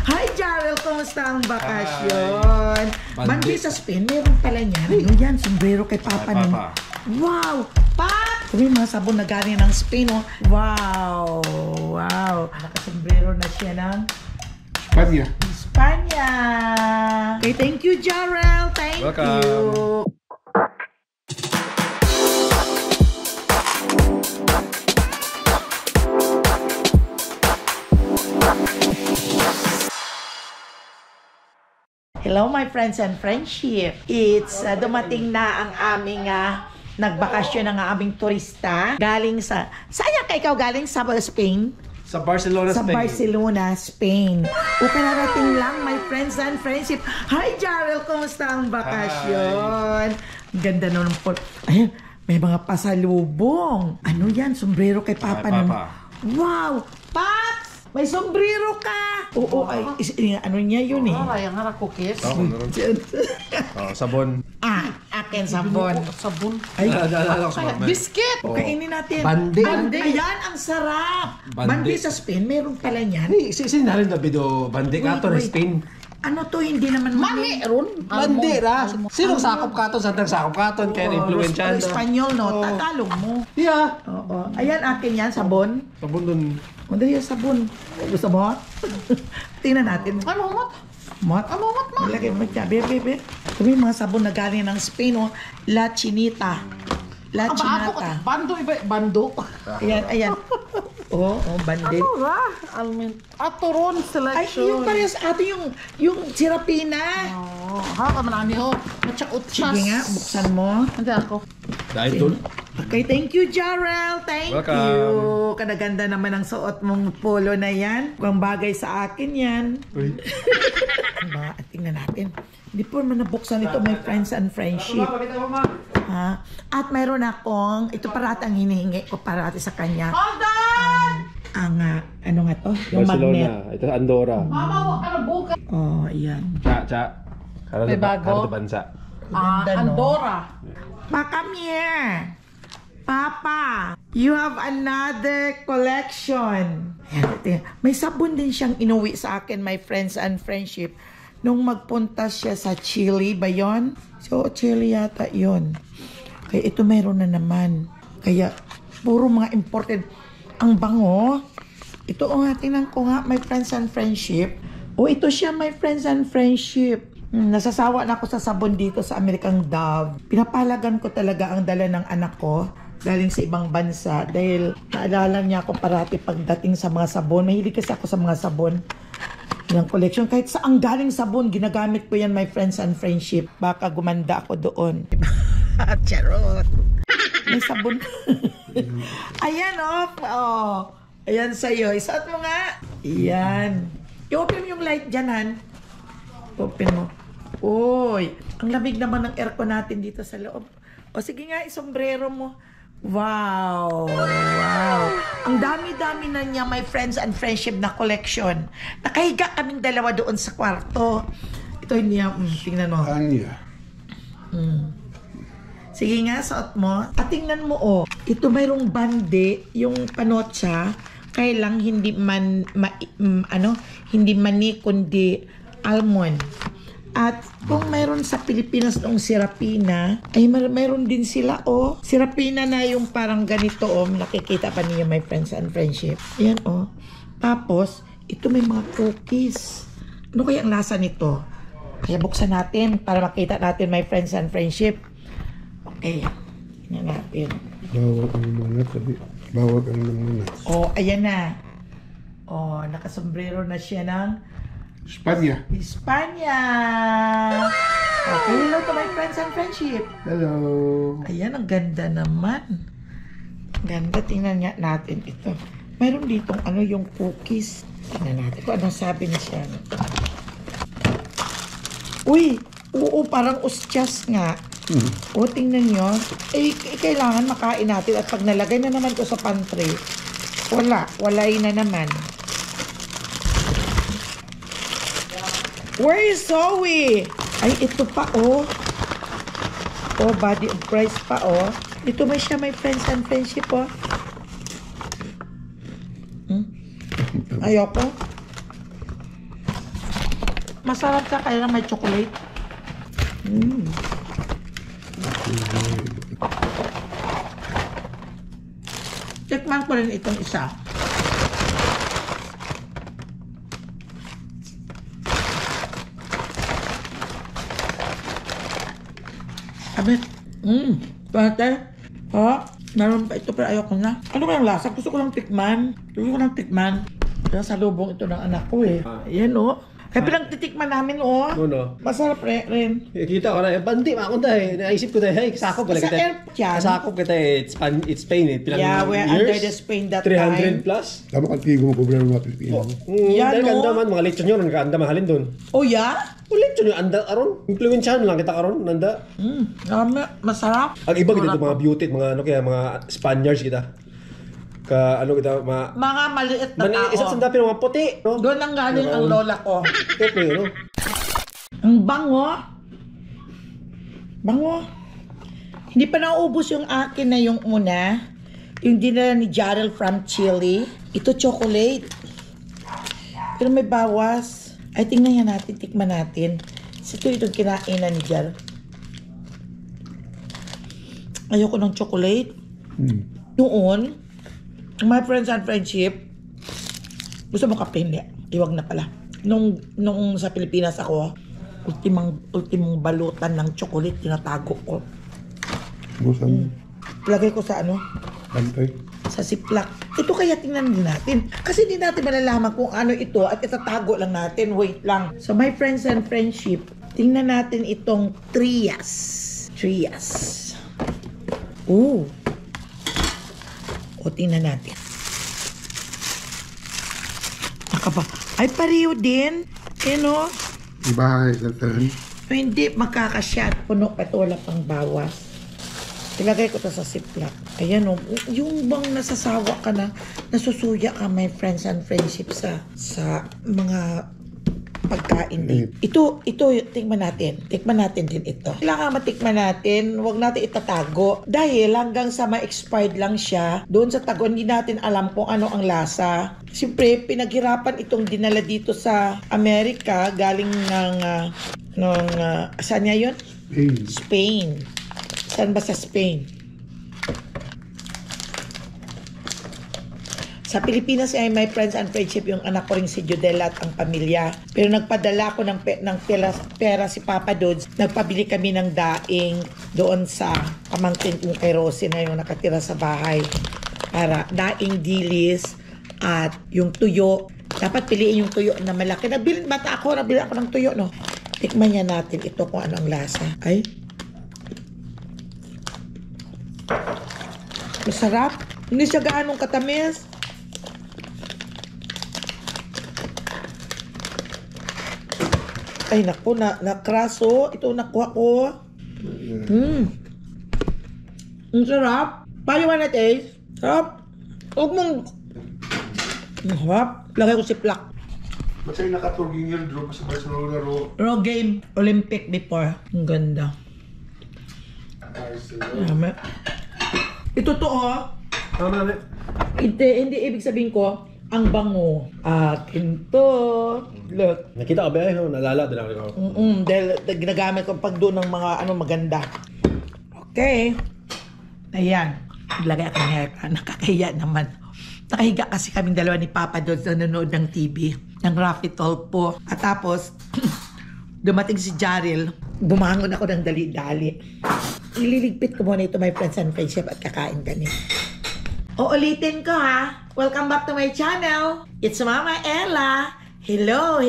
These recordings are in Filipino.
Hi, Jarrell! Kumusta ang bakasyon? Bandi sa Spain, meron pala niyan. Ano yan? Sombrero kay Papa nun. Wow! Pap! Sabi mga sabon na galing ng Spain, oh. Wow! Wow! Nakasombrero na siya ng Espanya! Okay, thank you, Jarrell! Thank you! Hello, my friends and friendship. It's dumating na ang aming nagbakasyon ng aming turista. Galing sa... Saan ka ikaw galing? Sa Spain? Sa Barcelona, sa Spain. Sa Barcelona, Spain. O kararating lang, my friends and friendship. Hi, Jarrell! Kumusta ang bakasyon? Hi. Ganda nun po. Ayun, may mga pasalubong. Ano yan? Sombrero kay Papa. Hi, Papa. Wow! Paps! May sombrero ka! Oo, ay, ano niya yun eh? Ay, ang harap cookies. Sabon. Akin sabon. Sabon. Ay, biscuit! Kainin natin. Bandi. Ayan, ang sarap. Bandi sa Spain, meron pala niyan. Sinalin na bido bandi ka to na Spain. Ano to, hindi naman Mani ron. Bandi ra. Sinong sakop ka to? Saan sakop ka to? Kaya influensya. Espanyol, no? Tagalog mo. Yeah. Oo. Ayan, akin yan, sabon. Sabon dun. Madali yung sabon. Gusto mo? Tingnan natin. Ano mat? Mat? Ano mat mo? Lagay mo dyan. Bebe. Sabi mga sabon na galing ng Spain, oh. La Chinita. La Chinata. Bando, iba. Bando. Ayan. Oo, bandi. Ano ra? Atoron selection. Ay, yung parehas ate yung sirapina. Oh, ha, kamanami ho. Matcha-utchas. Sige nga, buksan mo. Hindi ako. Dahil dun. Okay, thank you, Jarrell. Thank you. Kadaganda naman ang suot mong polo na yan. Kung bagay sa akin yan. Uy. Tingnan natin. Hindi po naman nabuksan ito, my friends and friendship. Ha? At mayroon akong, ito parati ang hinihingi ko parati sa kanya. Hold on! Ano nga to? Yung magnet. Ito Andorra. Mama, ano buka? Oh, ayan. Cha. May bago? Karado bansa. Andorra. Pa, come here. Papa, you have another collection. May sabon din siyang inuwi sa akin, my friends and friendship. Nung magpunta siya sa Chile ba yun? So, Chile yata yun. Kaya ito mayroon na naman. Kaya, puro mga imported. Ang bango. Ito, tingnan ko nga, my friends and friendship. Ito siya, my friends and friendship. Nasasawa na ako sa sabon dito sa American Dove. Pinapalagan ko talaga ang dala ng anak ko galing sa ibang bansa dahil naalala niya ako parati pagdating sa mga sabon. Mahilig kasi ako sa mga sabon ng collection. Kahit saan galing sabon, ginagamit ko yan, my friends and friendship. Baka gumanda ako doon. Charot! May sabon. Ayan, oh. Ayan sa'yo. Isuot mo nga. Ayan. I-open mo yung light dyan, Han. Open mo. Uy, ang lamig naman ng aircon natin dito sa loob. O sige nga, isombrero mo. Wow! Ang dami-dami na niya, my friends and friendship na collection. Nakahiga kaming dalawa doon sa kwarto. Ito niya, tingnan mo. Anya. Sige nga, suot mo. At tingnan mo, ito mayroong bande, yung panotsa, kailang hindi hindi mani, kundi almond. At kung mayroon sa Pilipinas ng sirapina, ay mayroon din sila, Sirapina na yung parang ganito, nakikita pa niyo, my friends and friendship. Ayan, Tapos, ito may mga cookies. Ano kaya ang lasa nito? Kaya buksan natin para makita natin, my friends and friendship. Okay. Tingnan natin. Bawag ang mga sabi. Bawag ang mga. Ayan na. Nakasombrero na siya ng Espanya. Okay, hello to my friends and friendship. Hello. Ayan, ang ganda naman. Ganda, tingnan nga natin ito. Mayroon ditong yung cookies. Tingnan natin kung anong sabi na siya. Uy, parang ustyas nga. Tingnan nyo. Kailangan makain natin at pag nalagay na naman ko sa pantry, walay na naman. Where is Zoe? Ay, ito pa, body of Christ pa, Ito may siya, my friends and friendship, Ayoko. Masarap siya kaya may chocolate. Tikman ko rin itong isa. Sabi, pate, meron pa ito pero ayoko na. Ano ba yung lasa? Gusto ko lang tikman. Kaya sa lubong ito ng anak ko eh. Ayan Kaya pinagtitikman namin No. Masarap rin. Kita ko na, bandi, makon tayo. Naisip ko tayo, hey, kasakop pala Sa kita. airport yan. Kasakop kita, it's Spain eh. Pilang Yeah, we're years? under the Spain that 300 time. plus? Tama kang tigo mo problema ng mga Pilipino. Yan, Dahil no? ganda man, mga lechon yun, ang ganda mahalin doon. Oh yeah? Lechon yun, anda aron. Influensyahan lang kita karon, nanda. Masarap. Ang iba kita mga beauty, mga ano kaya, mga Spaniards kita. Kita, Mga maliit na tao. Isa't sanda pero mga puti, no? Doon ang galing ang lola ko. Okay, no? Ang bango. Hindi pa naubos yung akin na yung una. Yung dinala ni Jarrell from Chile. Ito chocolate. Pero may bawas. Ay, tingnan yan natin. Tikman natin. Itong kinainan ni Jarrell. Ayoko ng chocolate. Noon, my friends and friendship, gusto mo kape? Hindi. Iwag na pala. Nung sa Pilipinas ako, ultimong balutan ng chocolate, tinatago ko. Busan. Lagay ko sa Pantay. sa Ziploc. Ito kaya tingnan din natin. Kasi di natin malalaman kung ano ito at itatago lang natin. Wait lang. So my friends and friendship, tingnan natin itong Trias. O, tingnan natin. Ay, pareho din. Ibahay, lantaran. Hindi makakasya. Puno pa ito, wala pang bawas. Ilagay ko to sa Ziploc. Ayan yung bang nasasawa ka na, nasusuya ka, my friends and friendship sa mga pagkain din. Ito, tikman natin. Tikman natin din ito. Kailangan matikman natin, huwag natin itatago. Dahil hanggang sa ma-expired lang siya, doon sa tago, hindi natin alam kung ano ang lasa. Siyempre, pinaghirapan itong dinala dito sa Amerika, galing saan niya yun? Spain. Saan ba sa Spain? Sa Pilipinas ay my friends and friendship yung anak ko rin si Judela at ang pamilya. Pero nagpadala ko ng pera si Papa Dods. Nagpabili kami ng daing doon sa pamangkin kong kay Rosie na yung nakatira sa bahay. Para daing dilis at yung tuyo. Dapat piliin yung tuyo na malaki. Nabili ako ng tuyo, no? Tikman niya natin ito kung ano ang lasa. Ay. Masarap. Hindi siya gaanong katamis. Ay, naku, nakraso. Ito nakuha ko. Ang sarap. Paano man natin? Sarap. Huwag mong... Ang sarap. Lagay ko si Plak. Ba't sa'yo nakaturging yung draw sa Barcelona laro? Raw game. Olympic before. Ang ganda. Tama. Ito to, Hindi ibig sabihin ko, ang bango. Akin to. Look. Nakita ka ba nalala din ako. Dahil ginagamit ko pag doon ng mga maganda. Okay. Ayan. Naglagay ako ng hair. Nakakahiya naman. Nakahiga kasi kaming dalawa ni Papa doon sa nanonood ng TV. Ng Raffy Tolpo. At tapos, dumating si Jarrell. Bumangon ako ng dali-dali. Ililigpit ko muna ito, my friends and friendship, at kakain kami. Uulitin ko Welcome back to my channel. It's Mama Ella. Hello.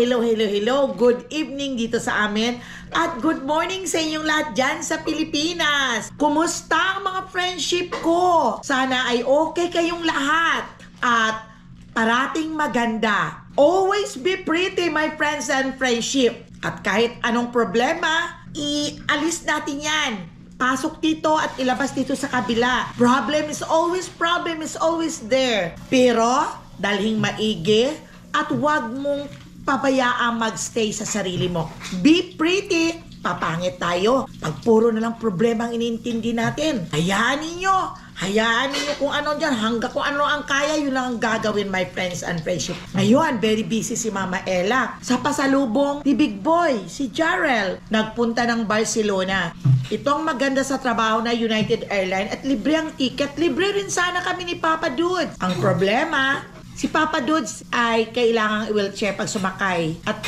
Good evening dito sa amin. At good morning sa inyong lahat dyan sa Pilipinas. Kumusta ang mga friendship ko? Sana ay okay kayong lahat. At parating maganda. Always be pretty, my friends and friendship. At kahit anong problema, ialis natin yan. Pasok dito at ilabas dito sa kabila. Problem is always there. Pero, dalhing maigi at huwag mong pabayaang magstay sa sarili mo. Be pretty. Papangit tayo. Pag puro na lang problema ang iniintindi natin. Hayaan ninyo. Hayaan niyo kung ano dyan. Hanggang kung ano ang kaya, yun lang ang gagawin, my friends and friendship. Ngayon, very busy si Mama Ella. Sa pasalubong, si Big Boy, si Jarrell, nagpunta ng Barcelona. Itong maganda sa trabaho na United Airlines at libre ang ticket. Libre rin sana kami ni Papa Dudes. Ang problema, si Papa Dudes ay kailangang wheelchair pag sumakay at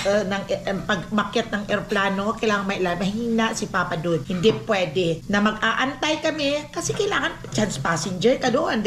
pag makyat ng eroplano, kailangan mahina si Papa Dudes. Hindi pwede na mag-aantay kami kasi kailangan chance passenger ka doon.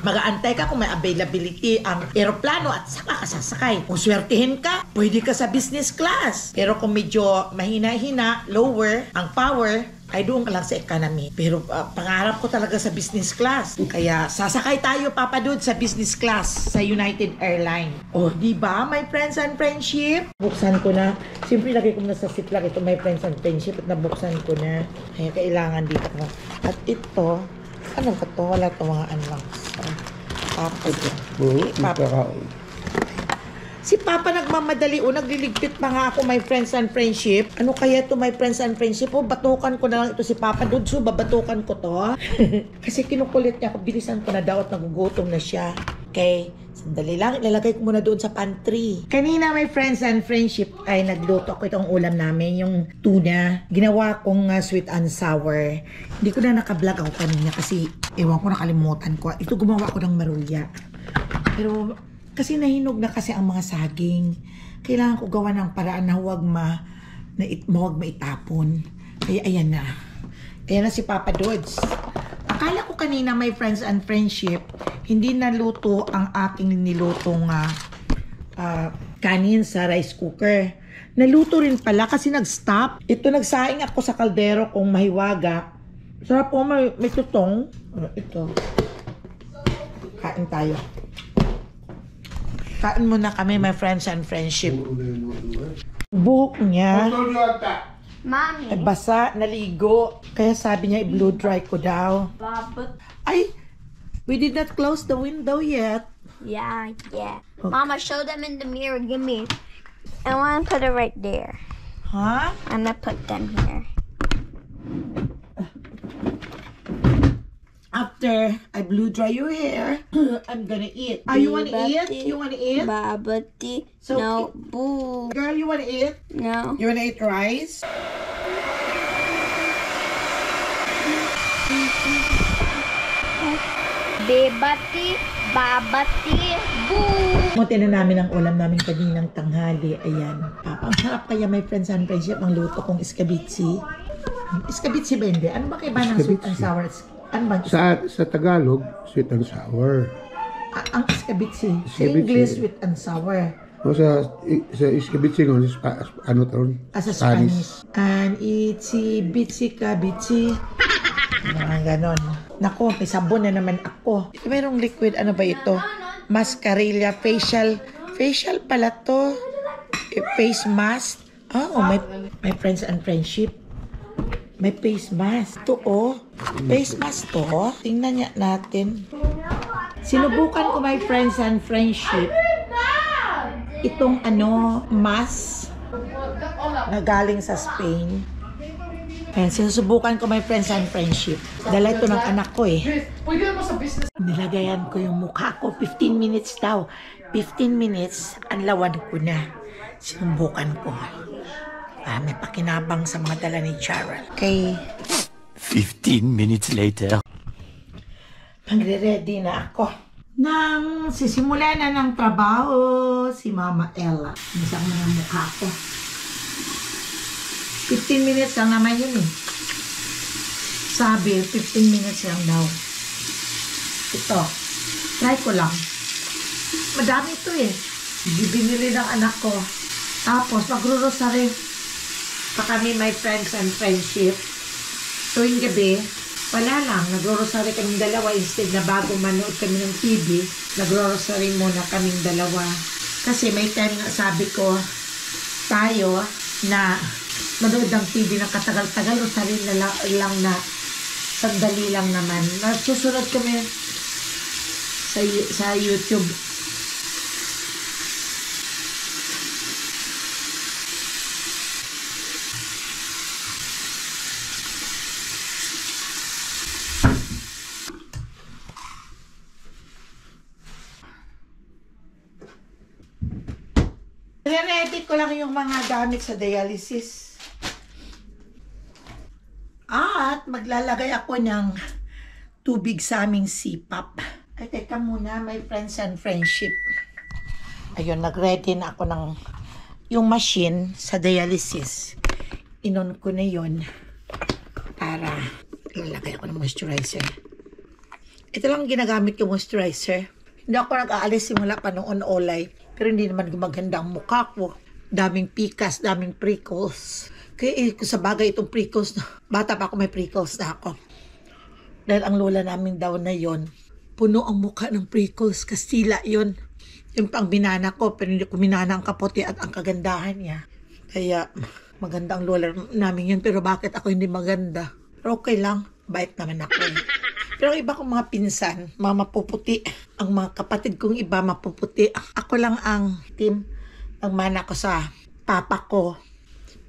Mag-aantay ka kung may availability ang eroplano at saka ka sasakay. Kung swertihin ka, pwede ka sa business class. Pero kung medyo mahina-hina, lower ang power, ay doon ka lang sa economy. Pero pangarap ko talaga sa business class. Kaya sasakay tayo, Papa Dude, sa business class sa United Airlines. Oh, di ba, my friends and friendship? Buksan ko na. Siyempre, lagay ko na sa ziplock ito, my friends and friendship, at nabuksan ko na. Kaya kailangan dito ko. At ito, ano ba to? Wala to mga unlocks. Tapos, si Papa nagmamadali o nagliligpit pa nga ako, my friends and friendship. Ano kaya to, my friends and friendship? O, batukan ko na lang ito si Papa Dudso. Babatukan ko to. Kasi kinukulit niya ako. Bilisan ko na daw at nagugutom na siya. Okay, sandali lang. Ilalagay ko muna doon sa pantry. Kanina, my friends and friendship, ay nagluto ako itong ulam namin, yung tuna. Ginawa kong sweet and sour. Hindi ko na nakablog ako kanina kasi ewan ko, nakalimutan ko. Ito gumawa ko ng marulya. Pero kasi nahinog na kasi ang mga saging. Kailangan ko gawa ng paraan na huwag maitapon. Kaya ayan na. Ayan na si Papa Dudes. Akala ko kanina, my friends and friendship, hindi naluto ang aking nilutong kanin sa rice cooker. Naluto rin pala kasi nag-stop. Ito, nagsaing ako sa kaldero kung mahiwaga. Sarap po, may tutong. Ito. Kain tayo. Kain muna kami, my friends and friendship. Buhok niya ay basa, naligo. Kaya sabi niya, i-blow dry ko daw. Ay, we did not close the window yet. Yeah. Okay. Mama, show them in the mirror. Give me. I want to put it right there. Huh? I'm going to put them here. After I blow dry your hair, I'm gonna eat. You wanna eat? You wanna eat? Babati. So, No. Boo. Girl, you wanna eat? No. You wanna eat rice? Bebati. Babati. Boo. Muti na namin ang ulam namin kaninang tanghali. Ayan. Ang sarap kaya, my friends and friendship, ang luto kong iskabitsi. Iskabitsi ba hindi? Ano ba kaya ba ng sweet and sour? Ano ba? Sa Tagalog, sweet and sour. Ang iskabitsi. Sa Iskabitsi. English, sweet and sour. O sa iskabitsi ko, ano to? As a Spanish. And itzy, bitsy ka, bitsy. Mga ganon. Naku, may sabon na naman ako. Merong liquid, ano ba ito? Mascarilla facial. Facial pala to. Face mask. Oh, my friends and friendship. May face mask. Ito, oh. Face mask to. Tingnan niya natin. Sinubukan ko, my friends and friendship, itong mask na galing sa Spain. Ayan, sinusubukan ko, my friends and friendship. Dala ito ng anak ko eh. Nilagayan ko yung mukha ko. 15 minutes daw. 15 minutes, anlawan ko na. Sinubukan ko. May pakinabang sa mga dala ni Jarrell. Okay. 15 minutes later. Magre-ready na ako. Nang sisimula na ng trabaho si Mama Ella. Nisang mo ng mukha ko. 15 minutes lang naman yun eh. Sabi, 15 minutes lang daw. Ito. Try ko lang. Madami ito eh. Binili ng anak ko. Tapos, magro-rosary pa kami, my friends and friendship. Tuwing gabi, wala lang. Nagro-rosary kaming dalawa. Instead na bago manood kami ng TV, nagro-rosary muna kaming dalawa. Kasi may time na sabi ko, tayo na manood ng TV ng katagal-tagal, rosary na lang na sandali lang naman. Nagsusunod kami sa YouTube. i-edit ko lang yung mga gamit sa dialysis. At maglalagay ako ng tubig sa aming CPAP. Ay, teka muna, my friends and friendship. Ayun, nag-ready na ako ng yung machine sa dialysis. Inon ko na yun para lalagay ako ng moisturizer. Ito lang ginagamit yung moisturizer. Hindi ako nag-aalis simula pa noon olay. Pero hindi naman gumaganda ang mukha ko. Daming pikas, daming prickles. Kaya sa bagay itong prickles, bata pa ako may prickles na ako. Dahil ang lola namin daw na yon, puno ang mukha ng prickles. Kastila yon. Yung pang binana ko, pero hindi ko minana ang kapote at ang kagandahan niya. Kaya maganda ang lola namin yun. Pero bakit ako hindi maganda? Pero okay lang, bait naman ako. Pero ang iba kong mga pinsan, mga mapuputi. Ang mga kapatid kong iba mapuputi. Ako lang ang team. Nagmana ko sa papa ko.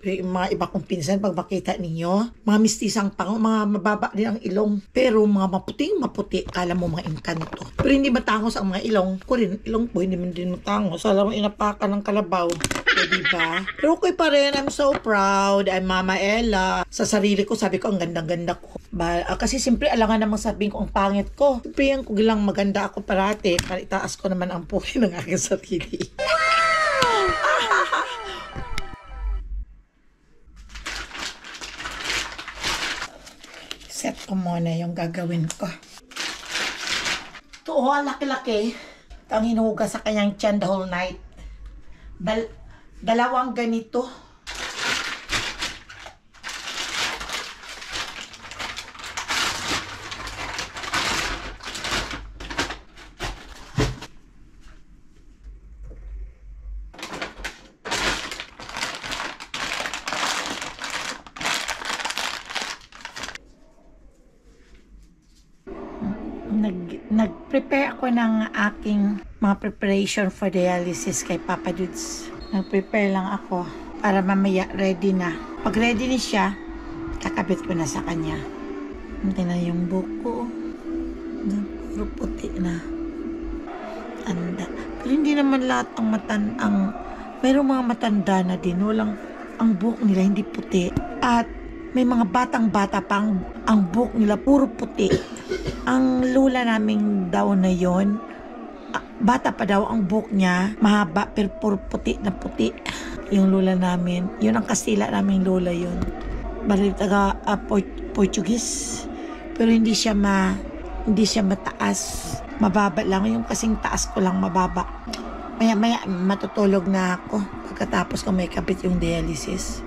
Pero yung mga iba kong pinsan, pag makita ninyo, mga mistisang pang, mga mababa din ang ilong. Pero mga maputing maputi, kala mo mga engkanto. Pero hindi matangos ang mga ilong. Ko rin, ilong po, hindi man din matangos. Alam mo, inapakan ng kalabaw. So, diba? Pero okay pa rin, I'm so proud. I'm Mama Ella. Sa sarili ko, sabi ko, ang ganda-ganda ko. Kasi siyempre, alangan namang sabihin ko ang pangit ko. Siyempre, yan ko gilang maganda ako parate. Para itaas ko naman ang puwi ng aking sarili. Set ko muna yung gagawin ko. Ito, laki-laki. Ito ang hinuhugas sa kanyang tiyan the whole night. Dalawang ganito. Nag-prepare ako ng aking mga preparation for dialysis kay Papa Dudes. Nag-prepare lang ako para mamaya ready na. Pag ready na siya, kakabit ko na sa kanya. Hindi na yung buko. Puro puti na. Anda. Pero hindi naman lahat ang mayroong mga matanda na din. Walang, ang buhok nila hindi puti. At may mga batang-bata pa ang buhok nila puro puti. Ang lula naming daw na yon, bata pa daw ang buhok niya, mahaba pero puro puti na puti. Yung lula namin, yun ang Kastila naming lula yun. Bali taga Portuguese. Pero hindi siya mataas. Mababa lang. Yung kasing taas ko lang mababa. Maya matutulog na ako pagkatapos ko may kapit yung dialysis.